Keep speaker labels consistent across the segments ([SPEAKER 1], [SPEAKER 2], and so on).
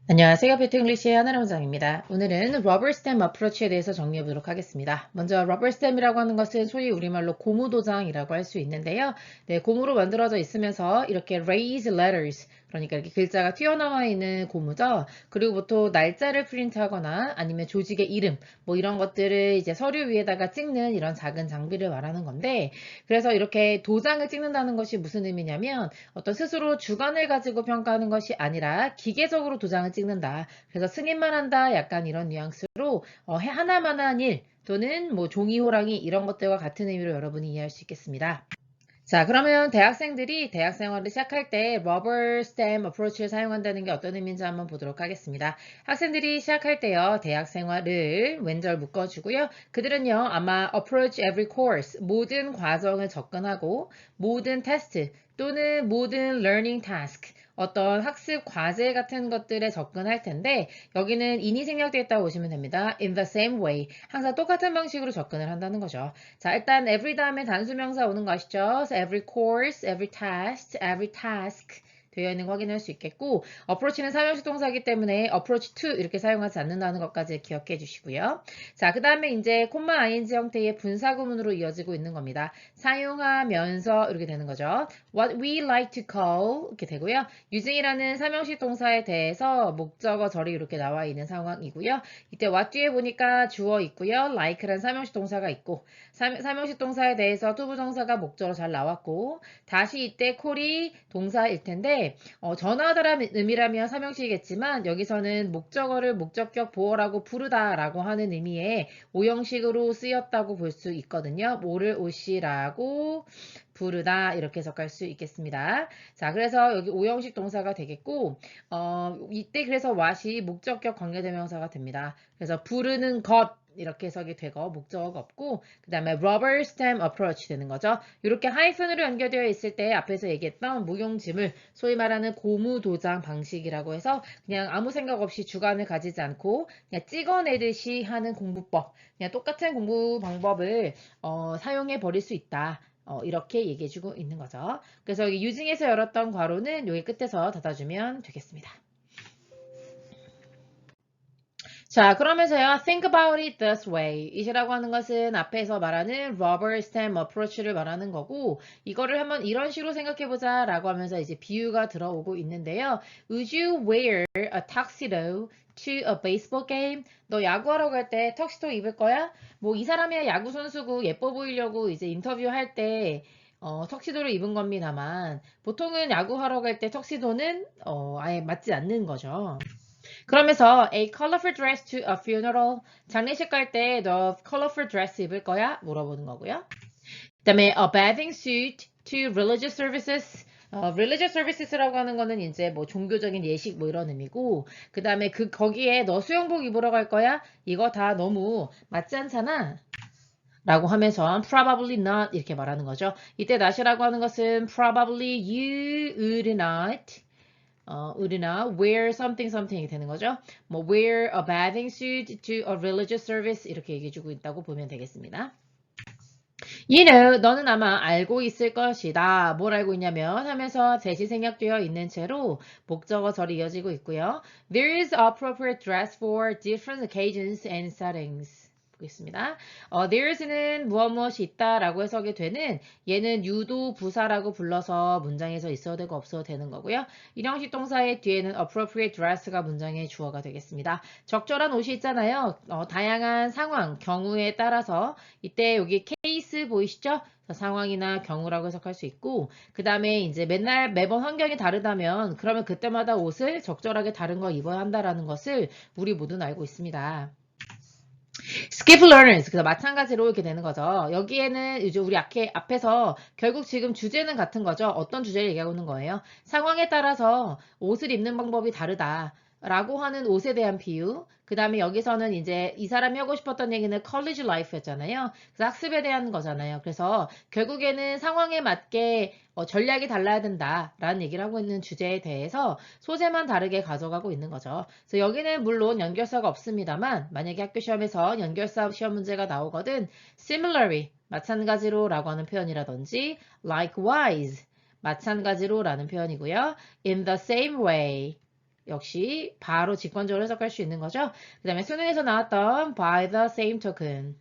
[SPEAKER 1] 안녕하세요. 배트잉글리시의 하나의 원장입니다. 오늘은 러버 스탬 어프로치에 대해서 정리해 보도록 하겠습니다. 먼저 러버 스탬이라고 하는 것은 소위 우리말로 고무도장이라고 할 수 있는데요. 네, 고무로 만들어져 있으면서 이렇게 raised letters, 그러니까 이렇게 글자가 튀어나와 있는 고무죠. 그리고 보통 날짜를 프린트하거나 아니면 조직의 이름, 뭐 이런 것들을 이제 서류 위에다가 찍는 이런 작은 장비를 말하는 건데, 그래서 이렇게 도장을 찍는다는 것이 무슨 의미냐면 어떤 스스로 주관을 가지고 평가하는 것이 아니라 기계적으로 도장을 찍는다. 그래서 승인만 한다. 약간 이런 뉘앙스로 하나만한 일 또는 뭐 종이 호랑이 이런 것들과 같은 의미로 여러분이 이해할 수 있겠습니다. 자, 그러면 대학생들이 대학 생활을 시작할 때 러버 스탬 어프로치를 사용한다는 게 어떤 의미인지 한번 보도록 하겠습니다. 학생들이 시작할 때요, 대학 생활을 왼절 묶어주고요. 그들은요, 아마 approach every course, 모든 과정을 접근하고 모든 테스트 또는 모든 learning task, 어떤 학습 과제 같은 것들에 접근할 텐데 여기는 인이 생략되어 있다고 보시면 됩니다. In the same way. 항상 똑같은 방식으로 접근을 한다는 거죠. 자, 일단 every 다음에 단수명사 오는 거 아시죠? So every course, every test, every task 되어 있는 거 확인할 수 있겠고 approach는 사명식 동사이기 때문에 approach to 이렇게 사용하지 않는다는 것까지 기억해 주시고요. 자, 그 다음에 이제 콤마 ing 형태의 분사구문으로 이어지고 있는 겁니다. 사용하면서 이렇게 되는 거죠. What we like to call 이렇게 되고요. using이라는 사명식 동사에 대해서 목적어 절이 이렇게 나와 있는 상황이고요. 이때 what 뒤에 보니까 주어 있고요. like라는 사명식 동사가 있고 사명식 동사에 대해서 투부정사가 목적어로 잘 나왔고 다시 이때 call이 동사일 텐데 전하다라는 의미라면 사명식이겠지만 여기서는 목적어를 목적격 보어라고 부르다라고 하는 의미의 오형식으로 쓰였다고 볼 수 있거든요. 뭐를 옷이라고 부르다 이렇게 해석할 수 있겠습니다. 자, 그래서 여기 오형식 동사가 되겠고 이때 그래서 what이 목적격 관계대명사가 됩니다. 그래서 부르는 것 이렇게 해석이 되고 목적어가 없고 그 다음에 rubber stamp approach 되는 거죠. 이렇게 하이픈으로 연결되어 있을 때 앞에서 얘기했던 무용지물 소위 말하는 고무도장 방식이라고 해서 그냥 아무 생각 없이 주관을 가지지 않고 그냥 찍어내듯이 하는 공부법 그냥 똑같은 공부 방법을 사용해 버릴 수 있다. 이렇게 얘기해주고 있는 거죠. 그래서 여기 유징에서 열었던 괄호는 여기 끝에서 닫아주면 되겠습니다. 자, 그러면서요, think about it this way. 이시라고 하는 것은 앞에서 말하는 rubber stamp approach를 말하는 거고, 이거를 한번 이런 식으로 생각해보자 라고 하면서 이제 비유가 들어오고 있는데요. Would you wear a tuxedo to a baseball game? 너 야구하러 갈 때 턱시도 입을 거야? 뭐 이 사람이 야구 선수고 예뻐 보이려고 이제 인터뷰할 때 턱시도를 입은 겁니다만, 보통은 야구하러 갈 때 턱시도는 아예 맞지 않는 거죠. 그러면서 a colorful dress to a funeral 장례식 갈 때 너 colorful dress 입을 거야? 물어보는 거고요. 그다음에 a bathing suit to religious services religious services라고 하는 거는 이제 뭐 종교적인 예식 뭐 이런 의미고 그다음에 거기에 너 수영복 입으러 갈 거야? 이거 다 너무 맞지 않잖아. 라고 하면서 probably not 이렇게 말하는 거죠. 이때 not이라고 하는 것은 probably you would not 우리나 wear something something이 되는 거죠. 뭐 wear a bathing suit to a religious service 이렇게 얘기해주고 있다고 보면 되겠습니다. You know, 너는 아마 알고 있을 것이다. 뭘 알고 있냐면 하면서 대시 생략되어 있는 채로 목적어 절이 이어지고 있고요. There is appropriate dress for different occasions and settings. 보겠습니다. there's는 무엇이 있다라고 해석이 되는 얘는 유도 부사라고 불러서 문장에서 있어도 되고 없어도 되는 거고요. 일형식 동사의 뒤에는 appropriate dress가 문장의 주어가 되겠습니다. 적절한 옷이 있잖아요. 다양한 상황, 경우에 따라서 이때 여기 케이스 보이시죠? 상황이나 경우라고 해석할 수 있고 그 다음에 이제 맨날 매번 환경이 다르다면 그러면 그때마다 옷을 적절하게 다른 거 입어야 한다라는 것을 우리 모두는 알고 있습니다. skip learners 그래서 마찬가지로 이렇게 되는 거죠. 여기에는 이제 우리 앞에서 결국 지금 주제는 같은 거죠. 어떤 주제를 얘기하고 있는 거예요. 상황에 따라서 옷을 입는 방법이 다르다. 라고 하는 옷에 대한 비유. 그 다음에 여기서는 이제 이 사람이 하고 싶었던 얘기는 college life였잖아요. 그래서 학습에 대한 거잖아요. 그래서 결국에는 상황에 맞게 전략이 달라야 된다라는 얘기를 하고 있는 주제에 대해서 소재만 다르게 가져가고 있는 거죠. 그래서 여기는 물론 연결사가 없습니다만 만약에 학교 시험에서 연결사 시험 문제가 나오거든 similarly 마찬가지로 라고 하는 표현이라든지 likewise 마찬가지로 라는 표현이고요. in the same way 역시 바로 직관적으로 해석할 수 있는 거죠. 그 다음에 수능에서 나왔던 by the same token.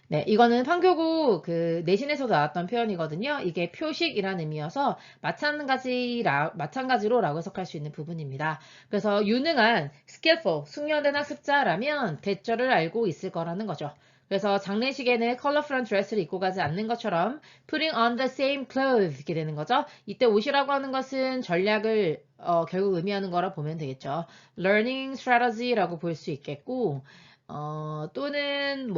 [SPEAKER 1] 네, 이거는 판교구 그 내신에서도 나왔던 표현이거든요. 이게 표식이라는 의미여서 마찬가지로라고 해석할 수 있는 부분입니다. 그래서 유능한 skillful 숙련된 학습자라면 대절을 알고 있을 거라는 거죠. 그래서 장례식에는 컬러풀한 드레스를 입고 가지 않는 것처럼 putting on the same clothes 이렇게 되는 거죠. 이때 옷이라고 하는 것은 전략을 결국 의미하는 거라 보면 되겠죠. learning strategy라고 볼 수 있겠고 또는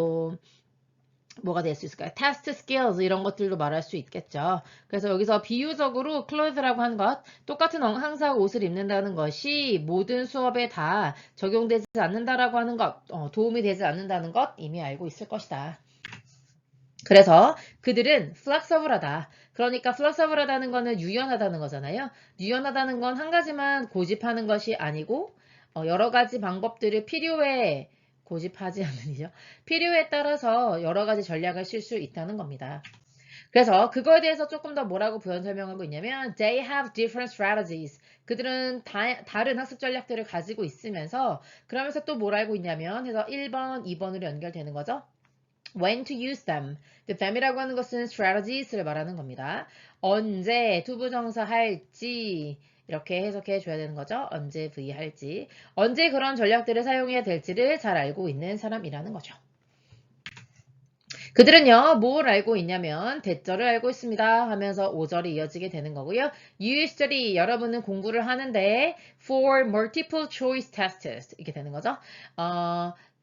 [SPEAKER 1] 뭐가 될 수 있을까요? test skills 이런 것들도 말할 수 있겠죠. 그래서 여기서 비유적으로 clothes라고 하는 것, 똑같은 항상 옷을 입는다는 것이 모든 수업에 다 적용되지 않는다라고 하는 것, 도움이 되지 않는다는 것 이미 알고 있을 것이다. 그래서 그들은 flexible하다. 그러니까 flexible하다는 거는 유연하다는 거잖아요. 유연하다는 건 한 가지만 고집하는 것이 아니고 여러 가지 방법들을 필요에 고집하지 않으죠. 필요에 따라서 여러 가지 전략을 쓸 수 있다는 겁니다. 그래서 그거에 대해서 조금 더 뭐라고 부연 설명하고 있냐면 they have different strategies. 그들은 다른 학습 전략들을 가지고 있으면서 그러면서 또 뭘 알고 있냐면 해서 1번, 2번으로 연결되는 거죠. When to use them. them이라고 하는 것은 strategies를 말하는 겁니다. 언제 투부정사 할지 이렇게 해석해 줘야 되는 거죠. 언제 V 할지. 언제 그런 전략들을 사용해야 될지를 잘 알고 있는 사람이라는 거죠. 그들은요, 뭘 알고 있냐면 대절을 알고 있습니다 하면서 5절이 이어지게 되는 거고요. You study, 여러분은 공부를 하는데 for multiple choice tests 이렇게 되는 거죠.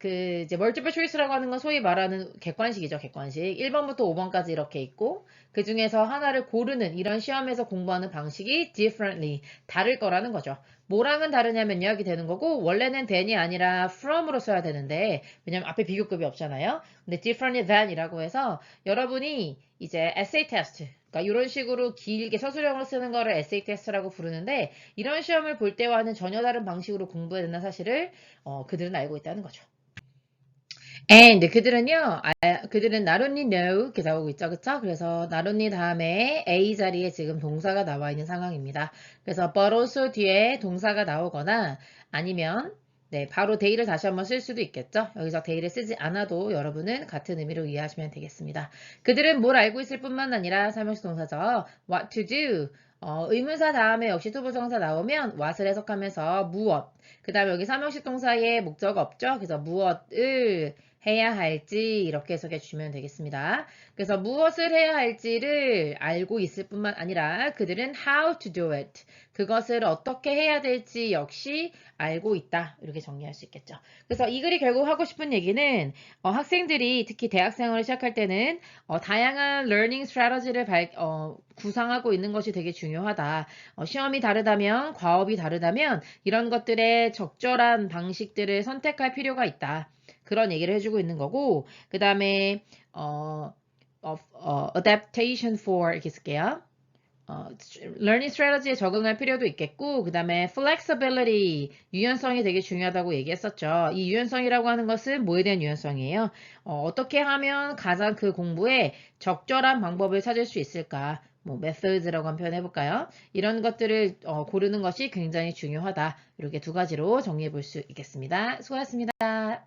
[SPEAKER 1] 이제 multiple choice라고 하는 건 소위 말하는 객관식이죠, 객관식. 1번부터 5번까지 이렇게 있고 그 중에서 하나를 고르는 이런 시험에서 공부하는 방식이 differently 다를 거라는 거죠. 뭐랑은 다르냐면 이야기 되는 거고 원래는 than이 아니라 from으로 써야 되는데 왜냐면 앞에 비교급이 없잖아요. 근데 different than이라고 해서 여러분이 이제 essay test 그러니까 이런 식으로 길게 서술형으로 쓰는 거를 essay test라고 부르는데 이런 시험을 볼 때와는 전혀 다른 방식으로 공부해야 된다는 사실을 그들은 알고 있다는 거죠. And 그들은 not only know 이렇게 나오고 있죠, 그쵸? 그래서 not only 다음에 A 자리에 지금 동사가 나와 있는 상황입니다. 그래서 but also 뒤에 동사가 나오거나 아니면 네, 바로 they를 다시 한번 쓸 수도 있겠죠. 여기서 they를 쓰지 않아도 여러분은 같은 의미로 이해하시면 되겠습니다. 그들은 뭘 알고 있을 뿐만 아니라 삼형식 동사죠. what to do. 의문사 다음에 역시 투부정사 나오면 what을 해석하면서 무엇. 그 다음에 여기 삼형식 동사에 목적 없죠. 그래서 무엇을 해야 할지 이렇게 해석해 주시면 되겠습니다. 그래서 무엇을 해야 할지를 알고 있을 뿐만 아니라 그들은 how to do it. 그것을 어떻게 해야 될지 역시 알고 있다. 이렇게 정리할 수 있겠죠. 그래서 이 글이 결국 하고 싶은 얘기는 학생들이 특히 대학생활을 시작할 때는 다양한 learning strategy를 구상하고 있는 것이 되게 중요하다. 시험이 다르다면, 과업이 다르다면 이런 것들의 적절한 방식들을 선택할 필요가 있다. 그런 얘기를 해주고 있는 거고 그 다음에 adaptation for 이렇게 쓸게요. learning strategy에 적응할 필요도 있겠고 그 다음에 flexibility 유연성이 되게 중요하다고 얘기했었죠. 이 유연성이라고 하는 것은 뭐에 대한 유연성이에요? 어떻게 하면 가장 그 공부에 적절한 방법을 찾을 수 있을까? methods라고 한번 표현해볼까요? 이런 것들을 고르는 것이 굉장히 중요하다. 이렇게 두 가지로 정리해 볼 수 있겠습니다. 수고하셨습니다.